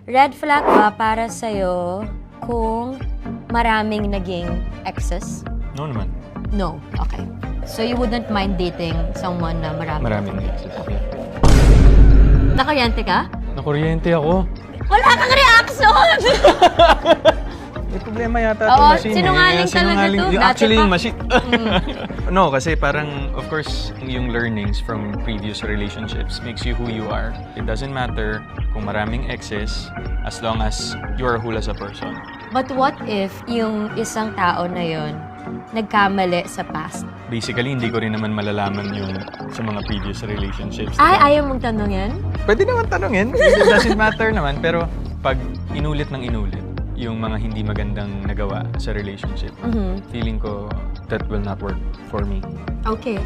Red flag ba para sa'yo kung maraming naging exes? No naman. No. Okay. So you wouldn't mind dating someone na Maraming exes. Nakaryente ka? Nakuryente ako. Wala kang reaction! May problema yata Oo, itong machine. sinungaling talaga to. Dati Actually, pa. yung machine. No, kasi parang, of course, yung learnings from previous relationships makes you who you are. It doesn't matter kung maraming exes as long as you are whole as a person. But what if yung isang tao na yon nagkamali sa past? Basically, hindi ko rin naman malalaman yung sa mga previous relationships. Ay, ayaw mong tanungin? Pwede naman tanungin. It doesn't matter naman. Pero pag inulit ng inulit, yung mga hindi magandang nagawa sa relationship, feeling ko that will not work for me. Okay.